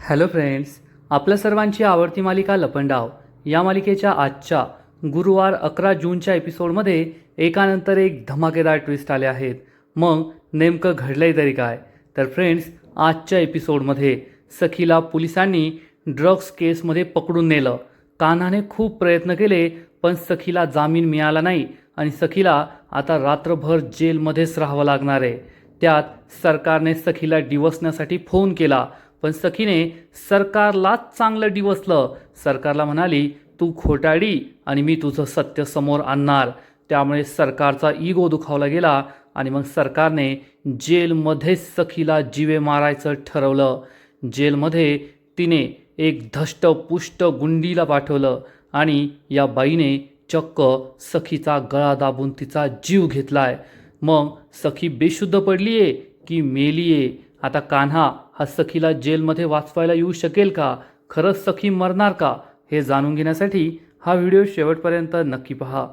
Hello friends, आपल्या सर्वांची आवडती मालिका लपंडाव या मालिकेच्या आजच्या गुरुवार 11 जूनच्या एपिसोडमध्ये एकानंतर एक धमाकेदार ट्विस्ट आले आहेत. मग नेमकं घडलंय तरी काय? तर फ्रेंड्स, आजच्या एपिसोडमध्ये सखीला पोलिसांनी ड्रग्स केसमध्ये पकडून नेलं. कान्हाने खूप प्रयत्न केले पण सखीला जामीन मिळाला नाही आणि सखीला आता रात्रभर जेलमध्येच राहावं लागणार आहे. त्यात सरकारने सखीला डिवचण्यासाठी फोन केला पण सखीने सरकारलाच चांगलं डिवचलं. सरकारला म्हणाली, तू खोटाडी आणि मी तुझं सत्य समोर आणणार. त्यामुळे सरकारचा इगो दुखावला गेला आणि मग सरकारने जेलमध्येच सखीला जीवे मारायचं ठरवलं. जेलमध्ये तिने एक धष्टपुष्ट गुंडीला पाठवलं आणि या बाईने चक्क सखीचा गळा दाबून तिचा जीव घेतलाय. मग सखी बेशुद्ध पडलीये की मेलीये? आता कान्हा हा सखीला जेलमध्ये वाचवायला येऊ शकेल का? खरंच सखी मरणार का? हे जाणून घेण्यासाठी हा व्हिडिओ शेवटपर्यंत नक्की पहा.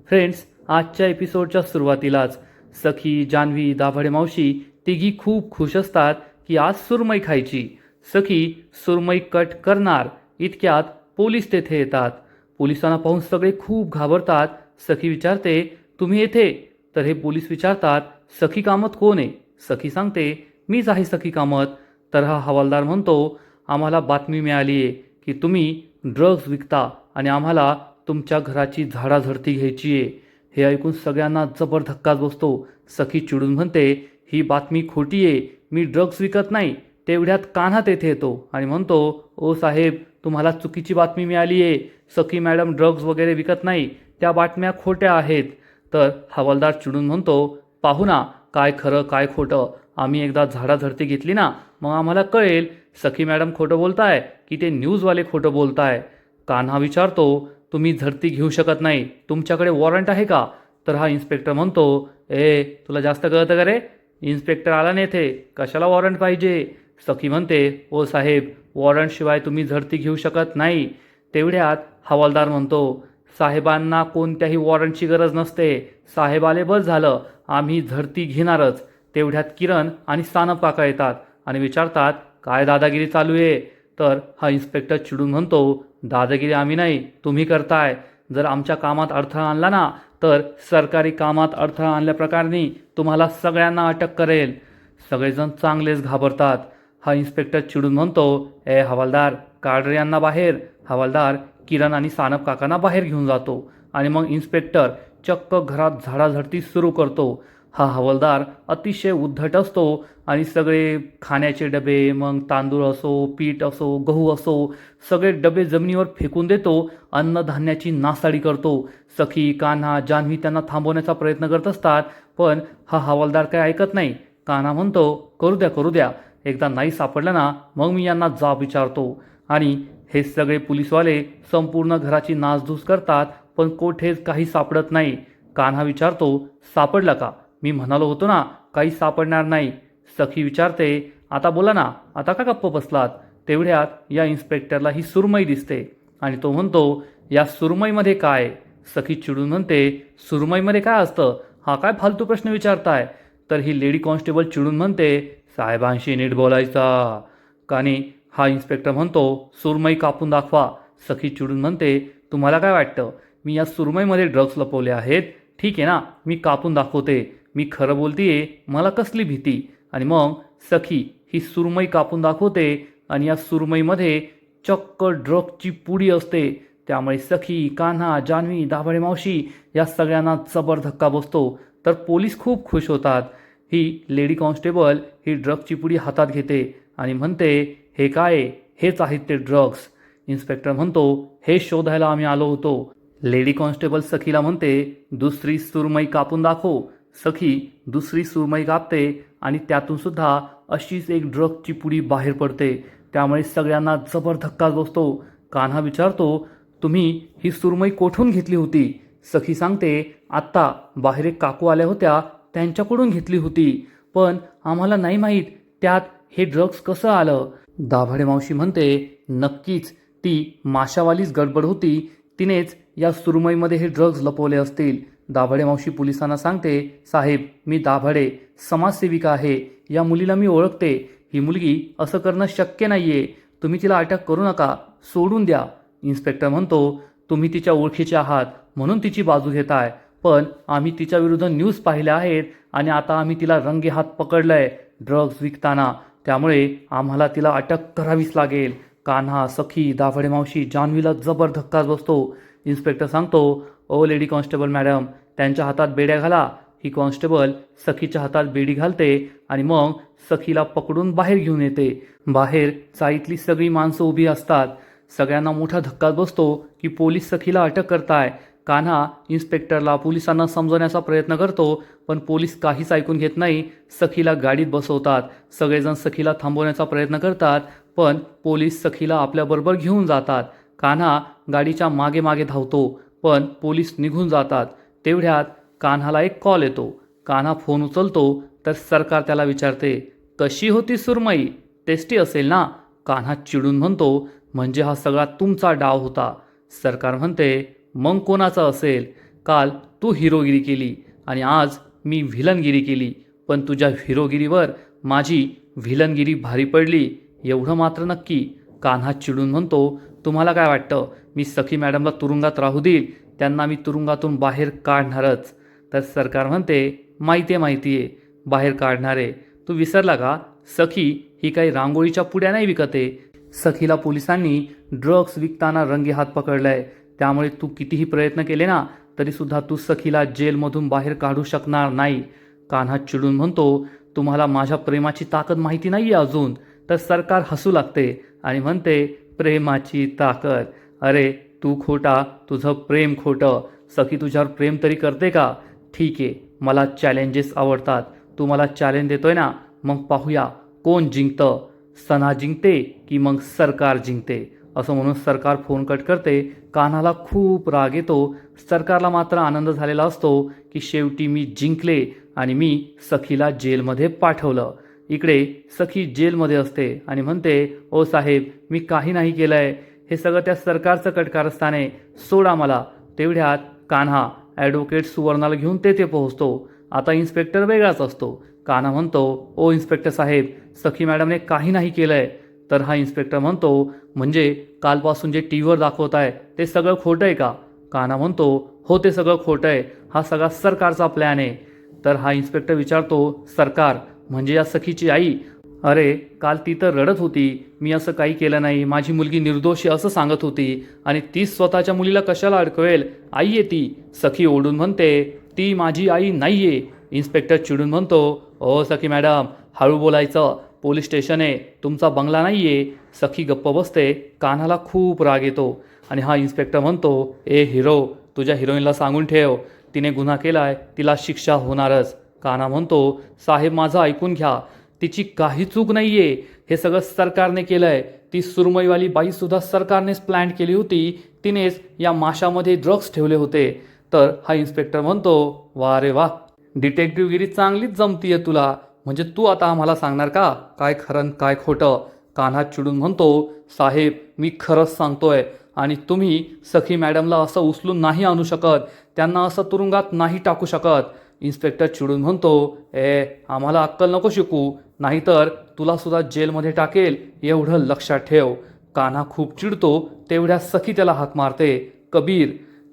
फ्रेंड्स, आजच्या एपिसोडच्या सुरुवातीलाच सखी, जान्हवी, दाभाडे मावशी तिघी खूप खुश असतात की आज सुरमई खायची. सखी सुरमई कट करणार इतक्यात पोलीस तेथे येतात. पोलिसांना पाहून सगळे खूप घाबरतात. सखी विचारते, तुम्ही येथे? तर हे पोलीस विचारतात, सखी कामत कोण आहे? सखी सांगते, मीच आहे सखी कामत. तर हा हवालदार म्हणतो, आम्हाला बातमी मिळाली आहे की तुम्ही ड्रग्ज विकता आणि आम्हाला तुमच्या घराची झाडाझडती घ्यायची आहे. हे ऐकून सगळ्यांना जबर धक्काच बसतो. सखी चिडून म्हणते, ही बातमी खोटी आहे, मी ड्रग्ज विकत नाही. तेवढ्यात कान्हा तेथे येतो आणि म्हणतो, ओ साहेब, तुम्हाला चुकीची बातमी मिळाली आहे. सखी मॅडम ड्रग्ज वगैरे विकत नाही, त्या बातम्या खोट्या आहेत. तर हवालदार चिडून म्हणतो, पाहू ना काय खरं काय खोटं. आम्ही एकदा झाडाझडती घेतली ना, मग आम्हाला कळेल सखी मॅडम खोटं बोलताय की ते न्यूजवाले खोटं बोलताय. कान्हा विचारतो, तुम्ही झडती घेऊ शकत नाही, तुमच्याकडे वॉरंट आहे का? तर हा इन्स्पेक्टर म्हणतो, तुला जास्त कळतं का रे? इन्स्पेक्टर आला नाही थे, कशाला वॉरंट पाहिजे? सखी म्हणते, ओ साहेब, वॉरंटशिवाय तुम्ही झडती घेऊ शकत नाही. तेवढ्यात हवालदार म्हणतो, साहेबांना कोणत्याही वॉरंटची गरज नसते. साहेब आले बस झालं, आम्ही झडती घेणारच. तेवढ्यात किरण आणि सानप काका येतात आणि विचारतात, काय दादागिरी चालू आहे? तर हा इन्स्पेक्टर चिडून म्हणतो, दादागिरी आम्ही नाही, तुम्ही करताय. जर आमच्या कामात अडथळा आणला ना, तर सरकारी कामात अडथळा आणल्याप्रकारे तुम्हाला सगळ्यांना अटक करेल. सगळेजण चांगलेच घाबरतात. हा इन्स्पेक्टर चिडून म्हणतो, हवालदार, काढ रे यांना बाहेर. हवालदार किरण आणि सानप काकांना बाहेर घेऊन जातो आणि मग इन्स्पेक्टर चक्क घरात झाडाझडती सुरू करतो. हा हवालदार अतिशय उद्धट असतो आणि सगळे खाण्याचे डबे, मग तांदूळ असो, पीठ असो, गहू असो, सगळे डबे जमिनीवर फेकून देतो. अन्नधान्याची नासाडी करतो. सखी, कान्हा, जान्हवी त्यांना थांबवण्याचा प्रयत्न करत असतात पण हा हवालदार काय ऐकत नाही. कान्हा म्हणतो, करू द्या, एकदा नाही सापडलं ना, मग मी यांना जाब विचारतो. आणि हे सगळे पोलीसवाले संपूर्ण घराची नासधूस करतात पण कोठेच काही सापडत नाही. कान्हा विचारतो, सापडला का? मी म्हणालो होतो ना, काही सापडणार नाही. सखी विचारते, आता बोला ना, आता का गप्प बसलात? तेवढ्यात या इन्स्पेक्टरला ही सुरमई दिसते आणि तो म्हणतो, या सुरमईमध्ये काय? सखी चिडून म्हणते, सुरमईमध्ये काय असतं? हा काय फालतू प्रश्न विचारताय? तर ही लेडी कॉन्स्टेबल चिडून म्हणते, साहेबांशी नीट बोलायचा. कानी हा इन्स्पेक्टर म्हणतो, सुरमई कापून दाखवा. सखी चिडून म्हणते, तुम्हाला काय वाटतं मी या सुरमईमध्ये ड्रग्ज लपवले आहेत? ठीक आहे ना, मी कापून दाखवते. मी खरं बोलतीये, मला कसली भीती? आणि मग सखी ही सुरमई कापून दाखवते आणि या सुरमईमध्ये चक्क ड्रगची पुडी असते. त्यामुळे सखी, कान्हा, जान्हवी, दाभाडे मावशी या सगळ्यांना जबर धक्का बसतो. तर पोलीस खूप खुश होतात. ही लेडी कॉन्स्टेबल ही ड्रगची पुडी हातात घेते आणि म्हणते, हे काय? हेच आहेत ते ड्रग्स. इन्स्पेक्टर म्हणतो, हे शोधायला आम्ही आलो होतो. लेडी कॉन्स्टेबल सखीला म्हणते, दुसरी सुरमई कापून दाखव. सखी दुसरी सुरमई कापते आणि त्यातून सुद्धा अशीच एक ड्रगची पुडी बाहेर पडते. त्यामुळे सगळ्यांना जबर धक्काच बसतो. कान्हा विचारतो, तुम्ही ही सुरमई कोठून घेतली होती? सखी सांगते, आत्ता बाहेर एक काकू आल्या होत्या, त्यांच्याकडून घेतली होती. पण आम्हाला नाही माहीत त्यात हे ड्रग्ज कसं आलं. दाभाडे मावशी म्हणते, नक्कीच ती माशावालीच गडबड होती. तिनेच या सुरमईमध्ये हे ड्रग्ज लपवले असतील. दाभाडे मावशी पोलिसांना सांगते, साहेब, मी दाभाडे, समाजसेविका आहे. या मुलीला मी ओळखते. ही मुलगी असं करणं शक्य नाहीये. तुम्ही तिला अटक करू नका, सोडून द्या. इन्स्पेक्टर म्हणतो, तुम्ही तिच्या ओळखीचे आहात म्हणून तिची बाजू घेताय, पण आम्ही तिच्या विरुद्ध न्यूज पाहिल्या आहेत आणि आता आम्ही तिला रंगेहात पकडलंय ड्रग्ज विकताना, त्यामुळे आम्हाला तिला अटक करावीच लागेल. कान्हा, सखी, दाभडे मावशी, जान्हवीला जबर धक्काच बसतो. इन्स्पेक्टर सांगतो, ओ लेडी कॉन्स्टेबल मॅडम, त्यांच्या हातात बेड्या घाला. ही कॉन्स्टेबल सखीच्या हातात बेडी घालते आणि मग सखीला पकडून बाहेर घेऊन येते. बाहेर चाळीतली सगळी माणसं उभी असतात. सगळ्यांना मोठा धक्का बसतो की पोलीस सखीला अटक करताय. कान्हा इन्स्पेक्टरला, पोलिसांना समजवण्याचा प्रयत्न करतो, पण पोलीस काहीच ऐकून घेत नाही. सखीला गाडीत बसवतात. सगळेजण सखीला थांबवण्याचा प्रयत्न करतात, पण पोलीस सखीला आपल्याबरोबर घेऊन जातात. कान्हा गाडीच्या मागे मागे धावतो, पण पोलीस निघून जातात. तेवढ्यात कान्हाला एक कॉल येतो. कान्हा फोन उचलतो तर सरकार त्याला विचारते, कशी होती सुरमई, टेस्टी असेल ना? कान्हा चिडून म्हणतो, म्हणजे हा सगळा तुमचा डाव होता. सरकार म्हणते, मग कोणाचा असेल? काल तू हिरोगिरी केली आणि आज मी व्हिलनगिरी केली, पण तुझ्या हिरोगिरीवर माझी व्हिलनगिरी भारी पडली, एवढं मात्र नक्की. कान्हा चिडून म्हणतो, तुम्हाला काय वाटतं मी सखी मॅडमला तुरुंगात राहू देईल? त्यांना मी तुरुंगातून बाहेर काढणारच. तर सरकार म्हणते, माहिती आहे, बाहेर काढणार आहे. तू विसरला का? सखी ही काही रांगोळीच्या पुड्या नाही विकते. सखीला पोलिसांनी ड्रग्ज विकताना रंगेहात पकडलंय, त्यामुळे तू कितीही प्रयत्न केले ना तरीसुद्धा तू सखीला जेलमधून बाहेर काढू शकणार नाही. कान्हा चिडून म्हणतो, तुम्हाला माझ्या प्रेमाची ताकद माहिती नाही आहे अजून. तर सरकार हसू लागते आणि म्हणते, प्रेमाची ताकद? अरे तू खोटा, तुझं प्रेम खोटं. सखी तुझ्यावर प्रेम तरी करते का? ठीक आहे, मला चॅलेंजेस आवडतात. तू मला चॅलेंज देतोय ना, मग पाहूया कोण जिंकतं. सना जिंकते की मग सरकार जिंकते? असं म्हणून सरकार फोन कट करते. कान्हाला खूप राग येतो. सरकारला मात्र आनंद झालेला असतो की शेवटी मी जिंकले आणि मी सखीला जेलमध्ये पाठवलं. इकडे सखी जेलमध्ये असते आणि म्हणते, ओ साहेब, मी काही नाही केलंय, हे सगळं त्या सरकारचं कटकारस्थान आहे, सोडा मला. तेवढ्यात कान्हा ॲडव्होकेट सुवर्णाला घेऊन तेथे पोहोचतो. आता इन्स्पेक्टर वेगळाच असतो. कान्हा म्हणतो, ओ इन्स्पेक्टर साहेब, सखी मॅडमने काही नाही केलंय. तर हा इन्स्पेक्टर म्हणतो, म्हणजे कालपासून जे टी व्हीवर दाखवत आहे ते सगळं खोटं आहे का? कान्हा म्हणतो, हो ते सगळं खोटं आहे, हा सगळा सरकारचा प्लॅन आहे. तर हा इन्स्पेक्टर विचारतो, सरकार म्हणजे या सखीची आई? अरे काल ती तर रडत होती, मी असं काही केलं नाही, माझी मुलगी निर्दोष आहे असं सांगत होती, आणि ती स्वतःच्या मुलीला कशाला अडकवेल? आई आहे ती. सखी ओढून म्हणते, ती माझी आई नाही आहे. इन्स्पेक्टर चिडून म्हणतो, ओ सखी मॅडम, हळू बोलायचं, पोलीस स्टेशन आहे, तुमचा बंगला नाही आहे. सखी गप्प बसते. कान्हाला खूप राग येतो आणि हा इन्स्पेक्टर म्हणतो, ए हिरो, तुझ्या हिरोईनला सांगून ठेव, तिने गुन्हा केलाय, तिला शिक्षा होणारच. कान्हा म्हणतो, साहेब माझं ऐकून घ्या, तिची काही चूक नाही आहे, हे सगळं सरकारने केलं आहे. ती सुरमईवाली बाईसुद्धा सरकारनेच प्लॅन केली होती, तिनेच या माशामध्ये ड्रग्ज ठेवले होते. तर हा इन्स्पेक्टर म्हणतो, वा रे वा, डिटेक्टिव्हगिरी चांगलीच जमतीये तुला. म्हणजे तू आता आम्हाला सांगणार का काय खरं काय खोटं? कान्हा चिडून म्हणतो, साहेब मी खरंच सांगतोय, आणि तुम्ही सखी मॅडमला असं उचलून नाही आणू शकत, त्यांना असं तुरुंगात नाही टाकू शकत. इन्स्पेक्टर चिडून म्हणतो, आम्हाला अक्कल नको शिकू, नाहीतर तुला सुद्धा जेलमध्ये टाकेल, एवढं लक्षात ठेव. कान्हा खूप चिडतो. तेवढ्या सखी त्याला हाक मारते.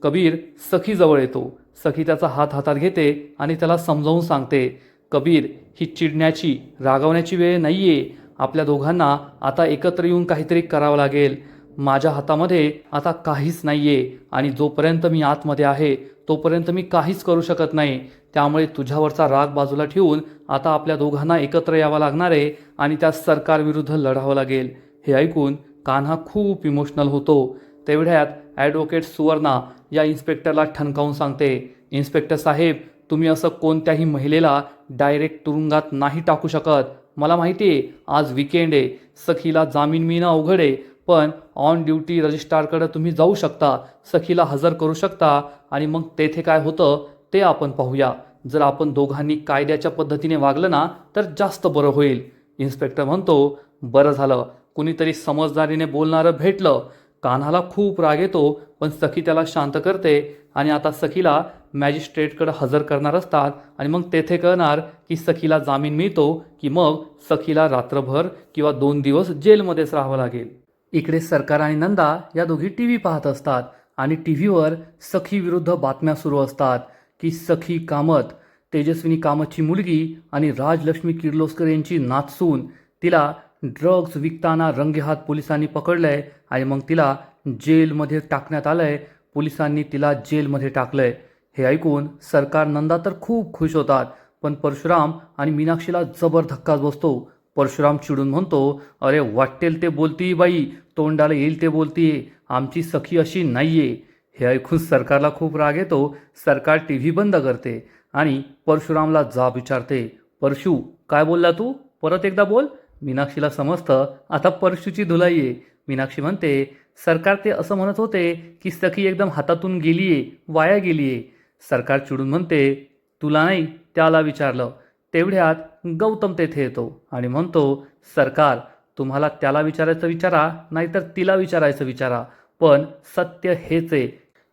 कबीर सखीजवळ येतो. सखी त्याचा हात हातात घेते आणि त्याला समजावून सांगते, कबीर ही चिडण्याची, रागवण्याची वेळ नाही आहे. आपल्या दोघांना आता एकत्र येऊन काहीतरी करावं लागेल. माझ्या हातामध्ये आता काहीच नाही आहे, आणि जोपर्यंत मी आतमध्ये आहे तोपर्यंत मी काहीच करू शकत नाही. त्यामुळे तुझ्यावरचा राग बाजूला ठेवून आता आपल्या दोघांना एकत्र यावं लागणार आहे आणि त्या सरकारविरुद्ध लढावं लागेल. हे ऐकून कान्हा खूप इमोशनल होतो. तेवढ्यात ॲडव्होकेट सुवर्णा या इन्स्पेक्टरला ठणकावून सांगते, इन्स्पेक्टर साहेब, तुम्ही असं कोणत्याही महिलेला डायरेक्ट तुरुंगात नाही टाकू शकत. मला माहिती आहे आज विकेंड आहे, सखीला जामीन मिळणं अवघड आहे, पण ऑन ड्युटी रजिस्ट्रारकडे तुम्ही जाऊ शकता, सखीला हजर करू शकता, आणि मग तेथे काय होतं ते आपण पाहूया. जर आपण दोघांनी कायद्याच्या पद्धतीने वागलं ना तर जास्त बरं होईल. इन्स्पेक्टर म्हणतो, बरं झालं कुणीतरी समजदारीने बोलणारं भेटलं. कान्हाला खूप राग येतो, पण सखी त्याला शांत करते आणि आता सखीला मॅजिस्ट्रेटकडे हजर करणार असतात आणि मग तेथे कळणार की सखीला जामीन मिळतो की मग सखीला रात्रभर किंवा 2 दिवस जेलमध्येच राहावं लागेल. इकडे सरकार आणि नंदा या दोघी टी व्ही पाहत असतात आणि टी व्हीवर सखी विरुद्ध बातम्या सुरू असतात की सखी कामत, तेजस्विनी कामतची मुलगी आणि राजलक्ष्मी किर्लोस्कर यांची नातसून, तिला ड्रग्ज विकताना रंगेहात पोलिसांनी पकडलंय आणि मग तिला जेलमध्ये टाकण्यात आलंय. पोलिसांनी तिला जेलमध्ये टाकलंय. हे ऐकून सरकार नंदा तर खूप खुश होतात, पण परशुराम आणि मीनाक्षीला जबर धक्काच बसतो. परशुराम चिडून म्हणतो, अरे वाटेल ते बोलतीये बाई, तोंडाला येईल ते बोलतीये, आमची सखी अशी नाहीये. हे ऐकून सरकारला खूप राग येतो. सरकार टी व्ही बंद करते आणि परशुरामला जाब विचारते, परशू काय बोलला तू, परत एकदा बोल. मीनाक्षीला समजतं आता परशूची धुलाई आहे. मीनाक्षी म्हणते, सरकार ते असं म्हणत होते की सखी एकदम हातातून गेलीये, वाया गेलीये. सरकार चिडून म्हणते, तुला नाही त्याला विचारलं. तेवढ्यात गौतम तेथे येतो आणि म्हणतो, सरकार तुम्हाला त्याला विचारायचं विचारा, नाहीतर तिला विचारायचं विचारा, पण सत्य हेच आहे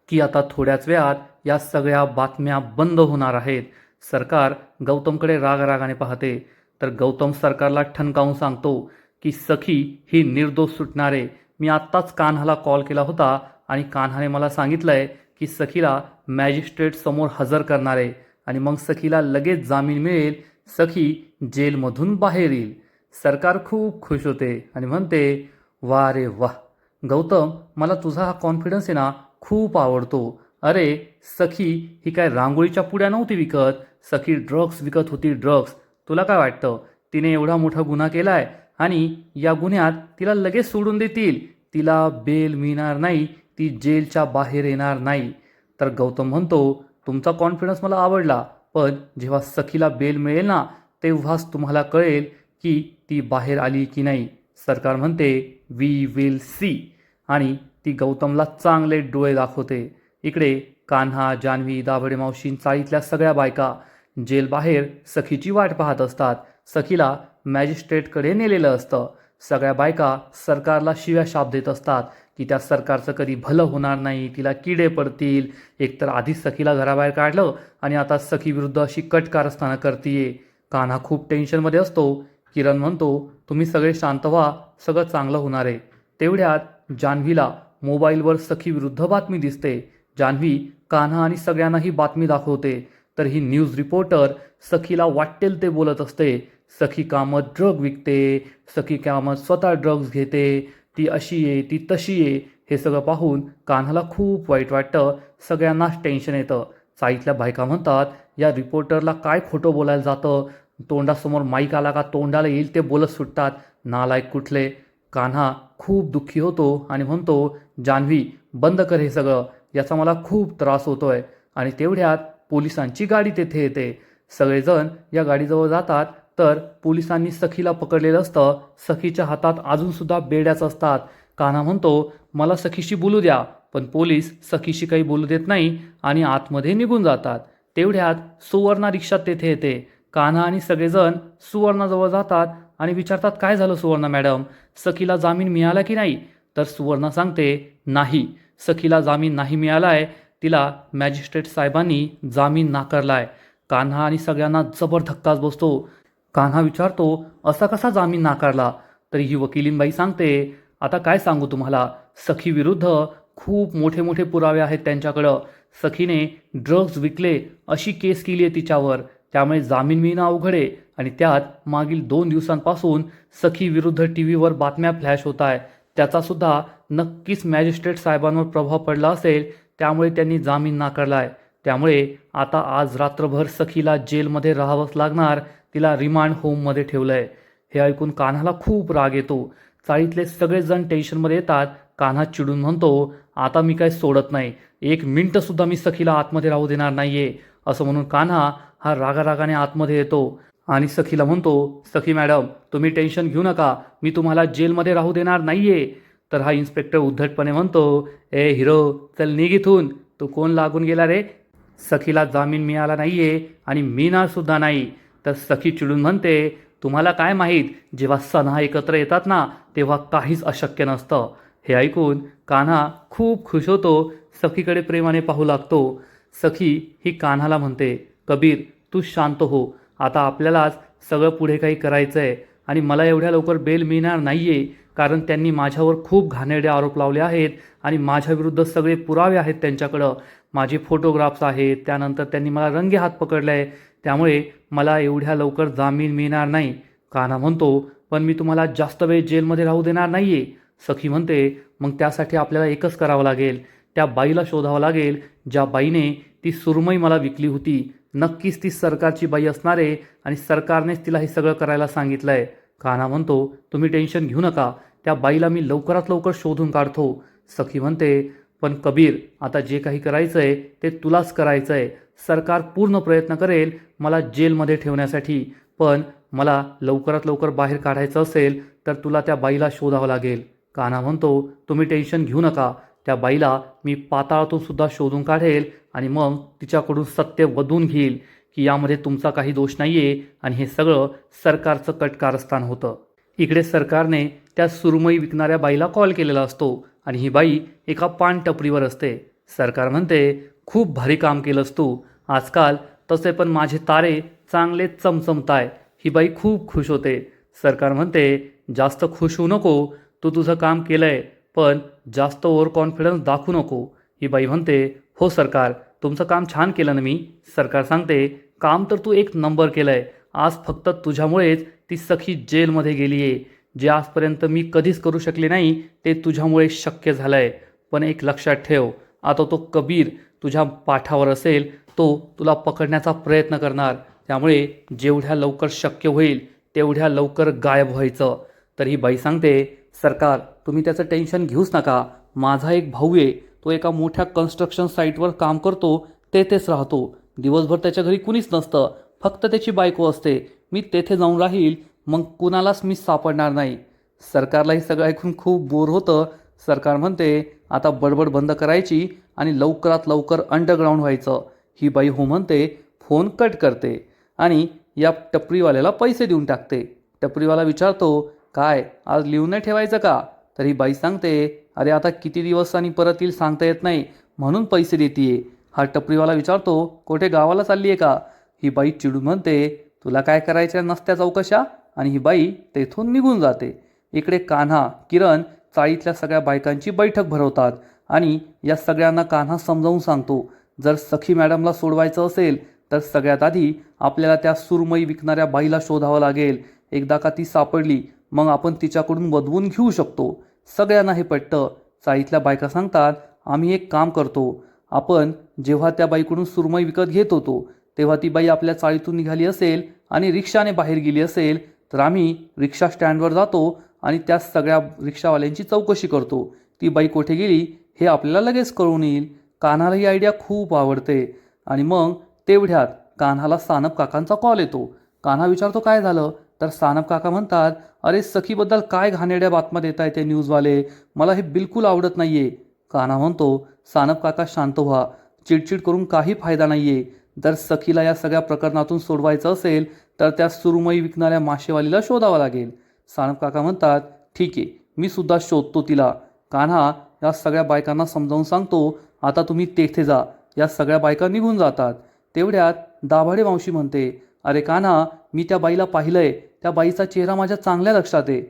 की आता थोड्याच वेळात या सगळ्या बातम्या बंद होणार आहेत. सरकार गौतमकडे रागाने पाहते तर गौतम सरकारला ठणकावून सांगतो की सखी ही निर्दोष सुटणार आहे. मी आत्ताच कान्हाला कॉल केला होता आणि कान्हाने मला सांगितलंय की सखीला मॅजिस्ट्रेट समोर हजर करणार आहे आणि मग सखीला लगेच जामीन मिळेल, सखी जेलमधून बाहेर येईल. सरकार खूप खुश होते आणि म्हणते, वा रे वा गौतम, मला तुझा हा कॉन्फिडन्स आहे ना खूप आवडतो. अरे सखी ही काय रांगोळीच्या पुड्या नव्हती विकत, सखी ड्रग्स विकत होती, ड्रग्स. तुला काय वाटतं तिने एवढा मोठा गुन्हा केलाय आणि या गुन्ह्यात तिला लगेच सोडून देतील, तिला बेल मिळणार नाही, ती जेलच्या बाहेर येणार नाही. तर गौतम म्हणतो, तुमचा कॉन्फिडन्स मला आवडला, पण जेव्हा सखीला बेल मिळेल ना तेव्हाच तुम्हाला कळेल की ती बाहेर आली की नाही. सरकार म्हणते, वी विल सी, आणि ती गौतमला चांगले डोळे दाखवते. इकडे कान्हा, जान्हवी, दाभडे मावशी, चाळीतल्या सगळ्या बायका जेलबाहेर सखीची वाट पाहत असतात. सखीला मॅजिस्ट्रेटकडे नेलेलं असतं. सगळ्या बायका सरकारला शिव्या शाप देत असतात की त्या सरकारचं कधी भलं होणार नाही, तिला किडे पडतील. एकतर आधीच सखीला घराबाहेर काढलं आणि आता सखी विरुद्ध अशी कट कारस्थानं करतीये. कान्हा खूप टेन्शनमध्ये असतो. किरण म्हणतो, तुम्ही सगळे शांत व्हा, सगळं चांगलं होणार आहे. तेवढ्यात जान्हवीला मोबाईलवर सखी विरुद्ध बातमी दिसते. जान्हवी कान्हा आणि सगळ्यांना ही बातमी दाखवते. तर ही न्यूज रिपोर्टर सखीला वाटेल ते बोलत असते. सखी कामत ड्रग विकते, सखी कामत स्वतः ड्रग्ज घेते, ती अशी आहे, ती तशी आहे. हे सगळं पाहून कान्हाला खूप वाईट वाटतं. सगळ्यांनाच टेन्शन येतं. चाळीतल्या बायका म्हणतात, या रिपोर्टरला काय खोटं बोलायला जातं, तोंडासमोर माईक आला का तोंडाला येईल ते बोलत सुटतात, नालायक कुठले. कान्हा खूप दुःखी होतो आणि म्हणतो, जान्हवी बंद कर हे सगळं, याचा मला खूप त्रास होतोय. आणि तेवढ्यात पोलिसांची गाडी तेथे येते. सगळेजण या गाडीजवळ जातात तर पोलिसांनी सखीला पकडलेलं असतं. सखीच्या हातात अजूनसुद्धा बेड्याच असतात. कान्हा म्हणतो, मला सखीशी बोलू द्या, पण पोलीस सखीशी काही बोलू देत नाही आणि आतमध्ये निघून जातात. तेवढ्यात सुवर्णा रिक्षा तेथे येते. कान्हा आणि सगळेजण सुवर्णाजवळ जातात आणि विचारतात, काय झालं सुवर्णा मॅडम, सखीला जामीन मिळाला की नाही. तर सुवर्णा सांगते, नाही, सखीला जामीन नाही मिळालाय, तिला मॅजिस्ट्रेट साहेबांनी जामीन नाकारलाय. कान्हा आणि सगळ्यांना जबर धक्काच बसतो. कान्हा विचारतो, असा कसा जामीन नाकारला. तर ही वकिलींबाई सांगते, आता काय सांगू तुम्हाला, सखी विरुद्ध खूप मोठे मोठे पुरावे आहेत त्यांच्याकडं. सखीने ड्रग्ज विकले अशी केस केली आहे तिच्यावर, त्यामुळे जामीन मिळणं अवघड आहे. आणि त्यात मागील 2 दिवसांपासून सखी विरुद्ध टी व्हीवर बातम्या फ्लॅश होत आहे, त्याचासुद्धा नक्कीच मॅजिस्ट्रेट साहेबांवर प्रभाव पडला असेल, त्यामुळे त्यांनी जामीन नाकारलाय. त्यामुळे आता आज रात्रभर सखीला जेलमध्ये राहावंच लागणार, तिला रिमांड होममध्ये ठेवलंय. हे ऐकून कान्हाला खूप राग येतो. चाळीतले सगळेजण टेन्शनमध्ये येतात. कान्हा चिडून म्हणतो, आता मी काय सोडत नाही, 1 मिनिटसुद्धा मी सखीला आतमध्ये राहू देणार नाहीये. असं म्हणून कान्हा हा रागाने आतमध्ये येतो आणि सखीला म्हणतो, सखी मॅडम तुम्ही टेन्शन घेऊ नका, मी तुम्हाला जेलमध्ये राहू देणार नाहीये. तर हा इन्स्पेक्टर उद्धटपणे म्हणतो, ए हिरो चल निघ इथून, तू कोण लागून गेला रे, सखीला जामीन मिळाला नाहीये आणि मिळणार सुद्धा नाही. तर सखी चिडून म्हणते, तुम्हाला काय माहीत, जेव्हा सना एकत्र येतात ना तेव्हा काहीच अशक्य नसतं. हे ऐकून कान्हा खूप खुश होतो. सखीकडे प्रेमाने पाहू लागतो. सखी ही कान्हाला म्हणते, कबीर तू शांत हो. आता आपल्यालाच सगळं पुढे काही करायचं आहे आणि मला एवढ्या लवकर बेल मिळणार नाही आहे, कारण त्यांनी माझ्यावर खूप घाणेरडे आरोप लावले आहेत आणि माझ्याविरुद्ध सगळे पुरावे आहेत त्यांच्याकडं. माझे फोटोग्राफ्स आहेत, त्यानंतर त्यांनी मला रंगेहात पकडलं आहे. त्यामुळे मला एवढ्या लवकर जामीन मिळणार नाही. कान्हा म्हणतो, पण मी तुम्हाला जास्त वेळ जेलमध्ये राहू देणार नाही आहे. सखी म्हणते, मग त्यासाठी आपल्याला एकच करावं लागेल, त्या बाईला शोधावं लागेल ज्या बाईने ती सुरमई मला विकली होती. नक्कीच ती सरकारची बाई असणार आहे आणि सरकारनेच तिला हे सगळं करायला सांगितलं आहे. कान्हा म्हणतो, तुम्ही टेन्शन घेऊ नका, त्या बाईला मी लवकरात लवकर शोधून काढतो. सखी म्हणते, पण कबीर आता जे काही करायचं आहे ते तुलाच करायचं आहे. सरकार पूर्ण प्रयत्न करेल मला जेलमध्ये ठेवण्यासाठी, पण मला लवकरात लवकर बाहेर काढायचं असेल तर तुला त्या बाईला शोधावं लागेल. कान्हा म्हणतो, तुम्ही टेन्शन घेऊ नका, त्या बाईला मी पाताळातून सुद्धा शोधून काढेल आणि मग तिच्याकडून सत्य वधून घेईल की यामध्ये तुमचा काही दोष नाही आहे आणि हे सगळं सरकारचं कटकारस्थान होतं. इकडे सरकारने त्या सुरमई विकणाऱ्या बाईला कॉल केलेला असतो आणि ही बाई एका पान टपरीवर असते. सरकार म्हणते, खूप भारी काम केलंस तू आजकाल, तसे पण माझे तारे चांगले चमचमताय. ही बाई खूप खुश होते. सरकार म्हणते, जास्त खुश होऊ नको, तू तुझं काम केलंय, पण जास्त ओव्हर कॉन्फिडन्स दाखवू नको. ही बाई म्हणते, हो सरकार, तुमचं काम छान केलं ना मी. सरकार सांगते, काम तर तू एक नंबर केलंय. आज फक्त तुझ्यामुळेच ती सखी जेलमध्ये गेली आहे. जे आजपर्यंत मी कधीच करू शकले नाही ते तुझ्यामुळे शक्य झालं आहे. पण एक लक्षात ठेव, आता तो कबीर तुझ्या पाठावर असेल, तो तुला पकडण्याचा प्रयत्न करणार. त्यामुळे जेवढ्या लवकर शक्य होईल तेवढ्या लवकर गायब व्हायचं. तर ही बाई सांगते, सरकार तुम्ही त्याचं टेन्शन घेऊच नका. माझा एक भाऊ आहे, तो एका मोठ्या कन्स्ट्रक्शन साईटवर काम करतो, तेथेच राहतो. दिवसभर त्याच्या घरी कुणीच नसतं, फक्त त्याची बायको असते. मी तेथे जाऊन राहील, मग कुणालाच मी सापडणार नाही. सरकारला हे सगळं ऐकून खूप बोर होतं. सरकार म्हणते, आता बडबड बंद करायची आणि लवकरात लवकर अंडरग्राऊंड व्हायचं. ही बाई हो म्हणते, फोन कट करते आणि या टपरीवाल्याला पैसे देऊन टाकते. टपरीवाला विचारतो, काय आज लिहून नाही ठेवायचं का? तर ही बाई सांगते, अरे आता किती दिवस आणि परत येईल सांगता येत नाही, म्हणून पैसे देतीये. हा टपरीवाला विचारतो, कुठे गावाला चालली आहे का? ही बाई चिडून म्हणते, तुला काय करायच्या नसत्या चौकशा, आणि ही बाई तेथून निघून जाते. इकडे कान्हा किरण चाळीतल्या सगळ्या बायकांची बैठक भरवतात आणि या सगळ्यांना कान्हा समजावून सांगतो, जर सखी मॅडमला सोडवायचं असेल तर सगळ्यात आधी आपल्याला त्या सुरमई विकणाऱ्या बाईला शोधावं लागेल. एकदा का ती सापडली मग आपण तिच्याकडून वधवून घेऊ शकतो. सगळ्यांना हे पटतं. चाळीतल्या बायका सांगतात, आम्ही एक काम करतो, आपण जेव्हा त्या बाईकडून सुरमई विकत घेत होतो तेव्हा ती बाई आपल्या चाळीतून निघाली असेल आणि रिक्षाने बाहेर गेली असेल तर आम्ही रिक्षा स्टँडवर जातो आणि त्या सगळ्या रिक्षावाल्यांची चौकशी करतो. ती बाई कुठे गेली हे आपल्याला लगेच कळून येईल. कान्हाला ही आयडिया खूप आवडते आणि मग तेवढ्यात कान्हाला सानप काकांचा कॉल येतो. कान्हा विचारतो, काय झालं? तर सानप काका म्हणतात, अरे सखीबद्दल काय घाणेरड्या बातम्या देत आहे ते न्यूजवाले, मला हे बिलकुल आवडत नाही आहे. कान्हा म्हणतो, सानप काका शांत व्हा, चिडचिड करून काही फायदा नाही आहे. जर सखीला या सगळ्या प्रकरणातून सोडवायचं असेल तर त्या सुरमई विकणाऱ्या माशेवालीला शोधावं लागेल. सानप काका म्हणतात, ठीक आहे, मी सुद्धा शोधतो तिला. कान्हा या सगळ्या बायकांना समजावून सांगतो, आता तुम्ही तेथे जा. या सगळ्या बायका निघून जातात. तेवढ्यात दाभाडे मावशी म्हणते, अरे कान्हा, मी त्या बाईला पाहिलंय, त्या बाईचा चेहरा माझ्या चांगल्या लक्षात आहे.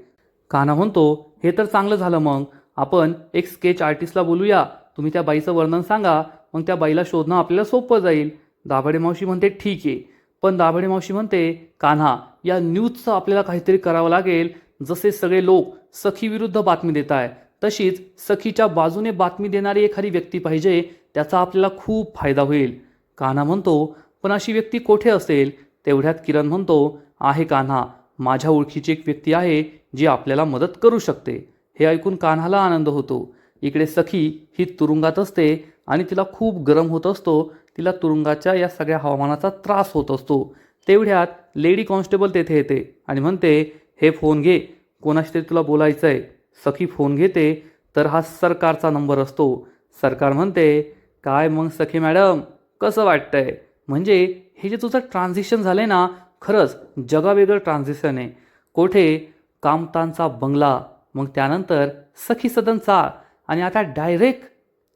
कान्हा म्हणतो, हे तर चांगलं झालं, मग आपण एक स्केच आर्टिस्टला बोलूया, तुम्ही त्या बाईचं वर्णन सांगा, मग त्या बाईला शोधणं आपल्याला सोपं जाईल. दाभाडे मावशी म्हणते, ठीक आहे, पण दाभाडे मावशी म्हणते, कान्हा या न्यूजचं आपल्याला काहीतरी करावं लागेल. जसे सगळे लोक सखीविरुद्ध बातमी देत आहे तशीच सखीच्या बाजूने बातमी देणारी एखादी व्यक्ती पाहिजे, त्याचा आपल्याला खूप फायदा होईल. कान्हा म्हणतो, पण अशी व्यक्ती कोठे असेल? तेवढ्यात किरण म्हणतो, आहे कान्हा, माझ्या ओळखीची एक व्यक्ती आहे जी आपल्याला मदत करू शकते. हे ऐकून कान्हाला आनंद होतो. इकडे सखी ही तुरुंगात असते आणि तिला खूप गरम होत असतो. तिला तुरुंगाच्या या सगळ्या हवामानाचा त्रास होत असतो. तेवढ्यात लेडी कॉन्स्टेबल तेथे येते आणि म्हणते, हे फोन घे, कोणाशी तरी तुला बोलायचं आहे. सखी फोन घेते तर हा सरकारचा नंबर असतो. सरकार म्हणते, काय मग सखी मॅडम, कसं वाटतंय? म्हणजे हे जे तुझं ट्रान्झिशन झालं आहे ना, खरंच जगावेगळं ट्रान्झिशन आहे. कोठे कामतांचा बंगला, मग त्यानंतर सखी सदन चाळ आणि आता डायरेक्ट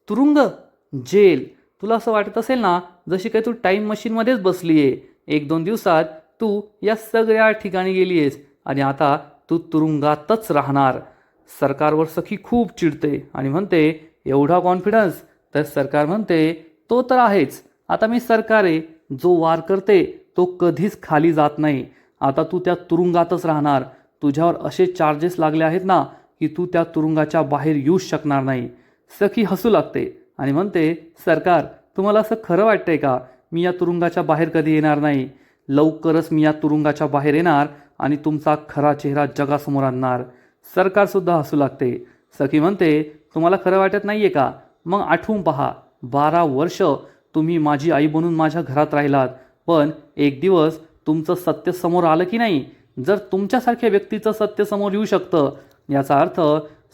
तुरुंग, जेल. तुला असं वाटत असेल ना जशी काही तू टाईम मशीनमध्येच बसली आहे. 1-2 दिवसात तू या सगळ्या ठिकाणी गेली आहेस आणि आता तू तुरुंगातच राहणार. सरकारवर सखी खूप चिडते आणि म्हणते, एवढा कॉन्फिडन्स? तर सरकार म्हणते, तो तर आहेच. आता मी सरकार आहे, जो वार करते तो कधीच खाली जात नाही. आता तू त्या तुरुंगातच राहणार. तुझ्यावर असे चार्जेस लागले आहेत ना की तू त्या तुरुंगाच्या बाहेर येऊच शकणार नाही. सखी हसू लागते आणि म्हणते, सरकार तुम्हाला असं खरं वाटतंय का मी या तुरुंगाच्या बाहेर कधी येणार नाही? लवकरच मी या तुरुंगाच्या बाहेर येणार आणि तुमचा खरा चेहरा जगासमोर आणणार. सरकारसुद्धा हसू लागते. सखी म्हणते, तुम्हाला खरं वाटत नाही आहे का? मग आठवून पहा, 12 वर्ष तुम्ही माझी आई बनून माझ्या घरात राहिलात, पण एक दिवस तुमचं सत्य समोर आलं की नाही? जर तुमच्यासारख्या व्यक्तीचं सत्य समोर येऊ शकतं, याचा अर्थ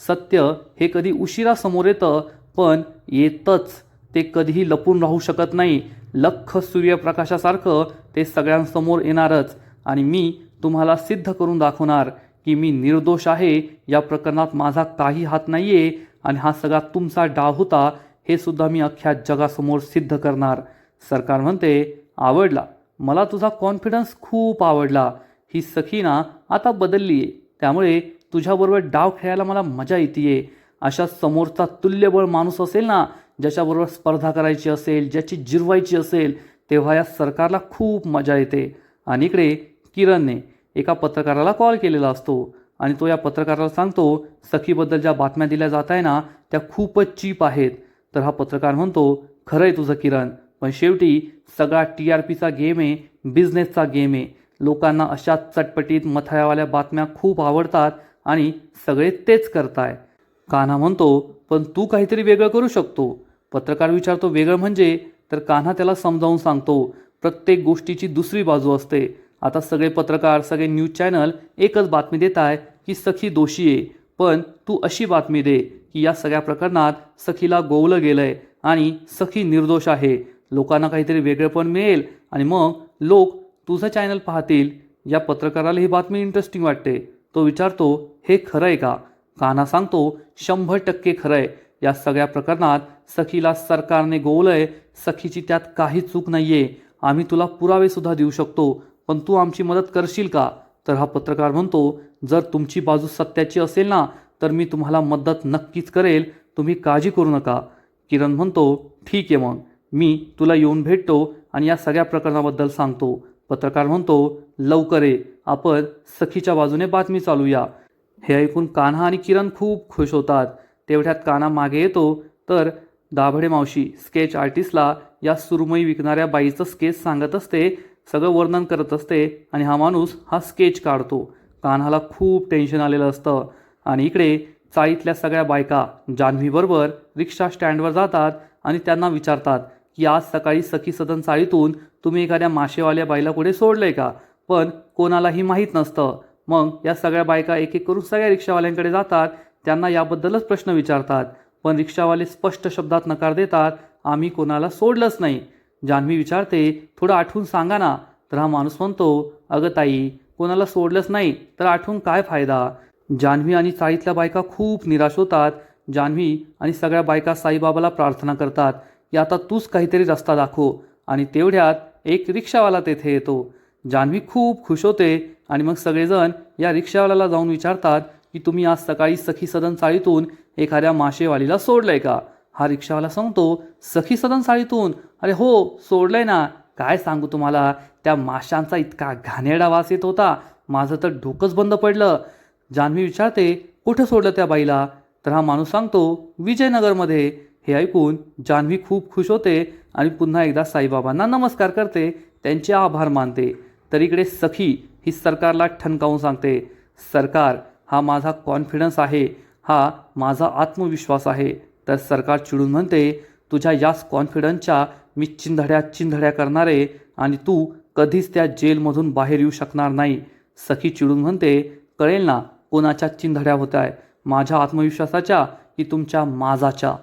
सत्य हे कधी उशिरा समोर येतं, पण येतच. ते कधीही लपून राहू शकत नाही. लख्ख सूर्यप्रकाशासारखं ते सगळ्यांसमोर येणारच. आणि मी तुम्हाला सिद्ध करून दाखवणार की मी निर्दोष आहे. या प्रकरणात माझा काही हात नाही आहे आणि हा सगळा तुमचा डाव होता, हे सुद्धा मी अख्ख्या जगासमोर सिद्ध करणार. सरकार म्हणते, आवडला, मला तुझा कॉन्फिडन्स खूप आवडला. ही सखी ना आता बदलली आहे, त्यामुळे तुझ्याबरोबर डाव खेळायला मला मजा येते. अशा समोरचा तुल्यबळ माणूस असेल ना, ज्याच्याबरोबर स्पर्धा करायची असेल, ज्याची जिरवायची असेल, तेव्हा या सरकारला खूप मजा येते. आणि इकडे किरणने एका पत्रकाराला कॉल केलेला असतो आणि तो या पत्रकाराला सांगतो, सखीबद्दल ज्या बातम्या दिल्या जात आहे ना त्या खूपच चीप आहेत. तर हा पत्रकार म्हणतो, खरं आहे तुझं किरण, पण शेवटी सगळा TRPचा गेम आहे, बिझनेसचा गेम आहे. लोकांना अशा चटपटीत मथळ्यावाल्या बातम्या खूप आवडतात आणि सगळे तेच करताय. कान्हा म्हणतो, पण तू काहीतरी वेगळं करू शकतो. पत्रकार विचारतो, वेगळं म्हणजे? तर कान्हा त्याला समजावून सांगतो, प्रत्येक गोष्टीची दुसरी बाजू असते. आता सगळे पत्रकार, सगळे न्यूज चॅनल एकच बातमी देत आहे की सखी दोषी आहे, पण तू अशी बातमी दे की या सगळ्या प्रकरणात सखीला गोवलं गेलंय आणि सखी निर्दोष आहे. लोकांना काहीतरी वेगळेपण मिळेल आणि मग लोक तुझं चॅनल पाहतील. या पत्रकाराला ही बातमी इंटरेस्टिंग वाटते. तो विचारतो, हे खरं आहे का? कान्हा सांगतो, 100% खरं आहे. या सगळ्या प्रकरणात सखीला सरकारने गोवलंय. सखीची त्यात काही चूक नाही आहे. आम्ही तुला पुरावेसुद्धा देऊ शकतो, पण तू आमची मदत करशील का? तर हा पत्रकार म्हणतो, जर तुमची बाजू सत्याची असेल ना तर मी तुम्हाला मदत नक्कीच करेल, तुम्ही काळजी करू नका. किरण म्हणतो, ठीक आहे, मग मी तुला येऊन भेटतो आणि या सगळ्या प्रकरणाबद्दल सांगतो. पत्रकार म्हणतो, लवकर ये, आपण सखीच्या बाजूने बातमी चालूया. हे ऐकून कान्हा आणि किरण खूप खुश होतात. तेवढ्यात कान्हा मागे येतो तर दाभडे मावशी स्केच आर्टिस्टला या सुरमई विकणाऱ्या बाईचं स्केच सांगत असते, सगळं वर्णन करत असते आणि हा माणूस हा स्केच काढतो. कान्हाला खूप टेन्शन आलेलं असतं. आणि इकडे चाळीतल्या सगळ्या बायका जान्हवीबरोबर रिक्षा स्टँडवर जातात आणि त्यांना विचारतात की आज सकाळी सखी सदन चाळीतून तुम्ही एखाद्या माशेवाल्या बाईला पुढे सोडलंय का? पण कोणालाही माहीत नसतं. मग या सगळ्या बायका एक एक करून सगळ्या रिक्षावाल्यांकडे जातात, त्यांना याबद्दलच प्रश्न विचारतात, पण रिक्षावाले स्पष्ट शब्दात नकार देतात, आम्ही कोणाला सोडलंच नाही. जान्हवी विचारते, थोडं आठवून सांगा ना. तर हा माणूस म्हणतो, अगं ताई, कोणाला सोडलंच नाही तर आठवून काय फायदा? जान्हवी आणि चाळीतल्या बायका खूप निराश होतात. जान्हवी आणि सगळ्या बायका साईबाबाला प्रार्थना करतात की आता तूच काहीतरी रस्ता दाखव. आणि तेवढ्यात एक रिक्षावाला तेथे येतो. जान्हवी खूप खुश होते आणि मग सगळेजण या रिक्षावाल्याला जाऊन विचारतात की तुम्ही आज सकाळी सखी सदन चाळीतून एखाद्या माशेवालीला सोडलंय का? हा रिक्षावाला सांगतो, सखी सदन चाळीतून? अरे हो, सोडलंय ना. काय सांगू तुम्हाला, त्या माशांचा इतका घाणेरडा वास येत होता, माझं तर डोकंच बंद पडलं. जान्हवी विचारते, कुठं सोडलं त्या बाईला? तर हा माणूस सांगतो, विजयनगरमध्ये. हे ऐकून जान्हवी खूप खुश होते आणि पुन्हा एकदा साईबाबांना नमस्कार करते, त्यांचे आभार मानते. तर इकडे सखी ही सरकारला ठणकावून सांगते, सरकार हा माझा कॉन्फिडन्स आहे, हा माझा आत्मविश्वास आहे. तर सरकार चिडून म्हणते, तुझ्या याच कॉन्फिडन्सच्या मी चिंधड्या करणार आहे आणि तू कधीच त्या जेलमधून बाहेर येऊ शकणार नाही. सखी चिडून म्हणते, कळेल ना कोणाच्या चिंधड्या होत आहे, माझ्या आत्मविश्वासाच्या की तुमच्या माझाच्या?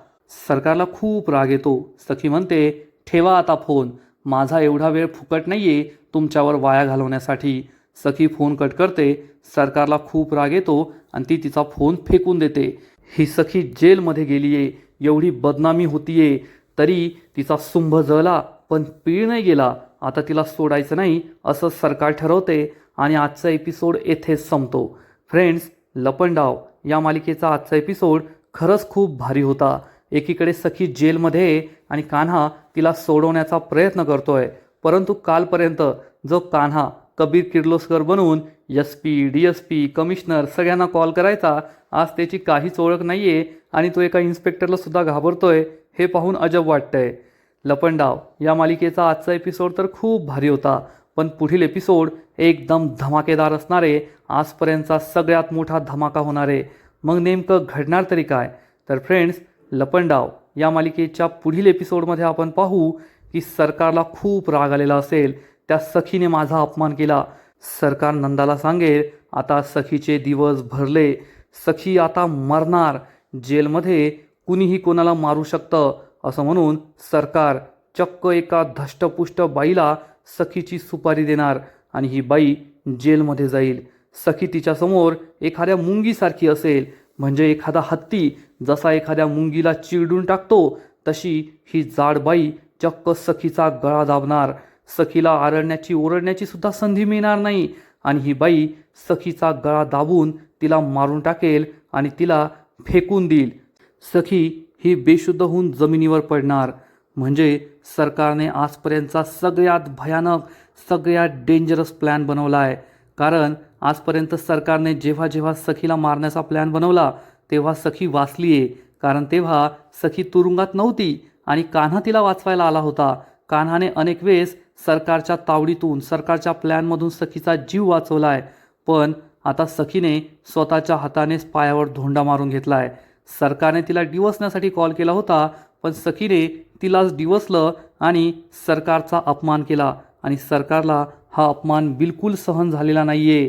सरकारला खूप राग येतो. सखी म्हणते, ठेवा आता फोन, माझा एवढा वेळ फुकट नाही आहे तुमच्यावर वाया घालवण्यासाठी. सखी फोन कट करते. सरकारला खूप राग येतो आणि ती तिचा फोन फेकून देते. ही सखी जेलमध्ये गेलीये, एवढी बदनामी होतीये, तरी तिचा सुंभ जळला पण पीळ नाही गेला. आता तिला सोडायचं नाही असं सरकार ठरवते आणि आजचा एपिसोड येथेच संपतो. फ्रेंड्स, लपंडाव या मालिकेचा आजचा एपिसोड खरंच खूप भारी होता. एकीकडे सखी जेलमध्ये आहे आणि कान्हा तिला सोडवण्याचा प्रयत्न करतोय, परंतु कालपर्यंत जो कान्हा कबीर किर्लोस्कर बनून SP, DSP, कमिशनर सगळ्यांना कॉल करायचा, आज त्याची काहीच ओळख नाहीये आणि तो एका इन्स्पेक्टरला सुद्धा घाबरतोय. हे पाहून अजब वाटतंय. लपंडाव या मालिकेचा आजचा एपिसोड तर खूप भारी होता, पण पुढील एपिसोड एकदम धमाकेदार असणार आहे. आजपर्यंतचा सगळ्यात मोठा धमाका होणार आहे. मग नेमकं घडणार तरी काय? तर फ्रेंड्स, लपंडाव या मालिकेच्या पुढील एपिसोडमध्ये आपण पाहू की सरकारला खूप राग आलेला असेल. त्या सखीने माझा अपमान केला. सरकार नंदाला सांगेल आता सखीचे दिवस भरले, सखी आता मरणार, जेलमध्ये कुणीही कोणाला मारू शकतं असं म्हणून सरकार चक्क एका धष्टपुष्ट बाईला सखीची सुपारी देणार आणि ही बाई जेलमध्ये जाईल. सखी तिच्यासमोर एखाद्या मुंगीसारखी असेल, म्हणजे एखादा हत्ती जसा एखाद्या मुंगीला चिरडून टाकतो तशी ही जाड बाई चक्क सखीचा गळा दाबणार. सखीला आरडण्याची ओरडण्याची सुद्धा संधी मिळणार नाही आणि ही बाई सखीचा गळा दाबून तिला मारून टाकेल आणि तिला फेकून देईल. सखी ही बेशुद्ध होऊन जमिनीवर पडणार. म्हणजे सरकारने आजपर्यंतचा सगळ्यात भयानक, सगळ्यात डेंजरस प्लॅन बनवला आहे. कारण आजपर्यंत सरकारने जेव्हा जेव्हा सखीला मारण्याचा प्लॅन बनवला तेव्हा सखी वाचली आहे. कारण तेव्हा सखी तुरुंगात नव्हती आणि कान्हा तिला वाचवायला आला होता. कान्हाने अनेक वेळेस सरकारच्या तावडीतून, सरकारच्या प्लॅनमधून सखीचा जीव वाचवला आहे. पण आता सखीने स्वतःच्या हातानेच पायावर धोंडा मारून घेतला आहे. सरकारने तिला डिवचण्यासाठी कॉल केला होता, पण सखीने तिलाच डिवचलं आणि सरकारचा अपमान केला आणि सरकारला हा अपमान बिलकुल सहन झालेला नाही आहे.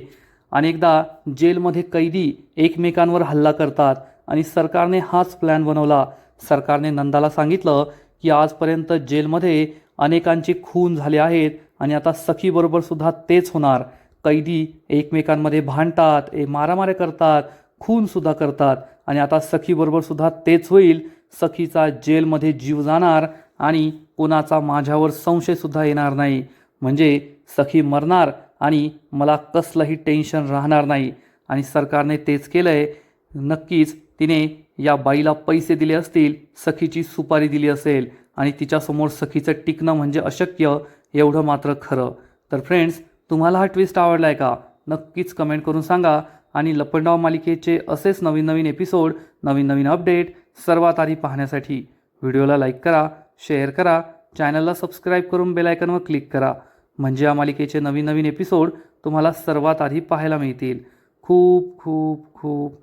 अनेकदा जेलमध्ये कैदी एकमेकांवर हल्ला करतात आणि सरकारने हाच प्लॅन बनवला. सरकारने नंदाला सांगितलं की आजपर्यंत जेलमध्ये अनेकांचे खून झाले आहेत आणि आता सखीबरोबर सुद्धा तेच होणार. कैदी एकमेकांमध्ये भांडतात, मारामाऱ्या करतात, खूनसुद्धा करतात आणि आता सखीबरोबर सुद्धा तेच होईल. सखीचा जेलमध्ये जीव जाणार आणि कोणाचा माझ्यावर संशयसुद्धा येणार नाही. म्हणजे सखी मरणार आणि मला कसलंही टेन्शन राहणार नाही आणि सरकारने तेच केलं आहे. नक्कीच तिने या बाईला पैसे दिले असतील, सखीची सुपारी दिली असेल आणि तिच्यासमोर सखीचं टिकणं म्हणजे अशक्य, एवढं मात्र खरं. तर फ्रेंड्स, तुम्हाला हा ट्विस्ट आवडला आहे का? नक्कीच कमेंट करून सांगा. आणि लपंडाव मालिकेचे असेच नवीन नवीन एपिसोड, नवीन नवीन अपडेट सर्वात आधी पाहण्यासाठी व्हिडिओला लाईक करा, शेअर करा, चॅनलला सबस्क्राईब करून बेल आयकॉनवर क्लिक करा. म्हणजे या मालिकेचे नवीन नवीन एपिसोड तुम्हाला सर्वात आधी पाहायला मिळतील. खूप खूप खूप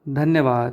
धन्यवाद.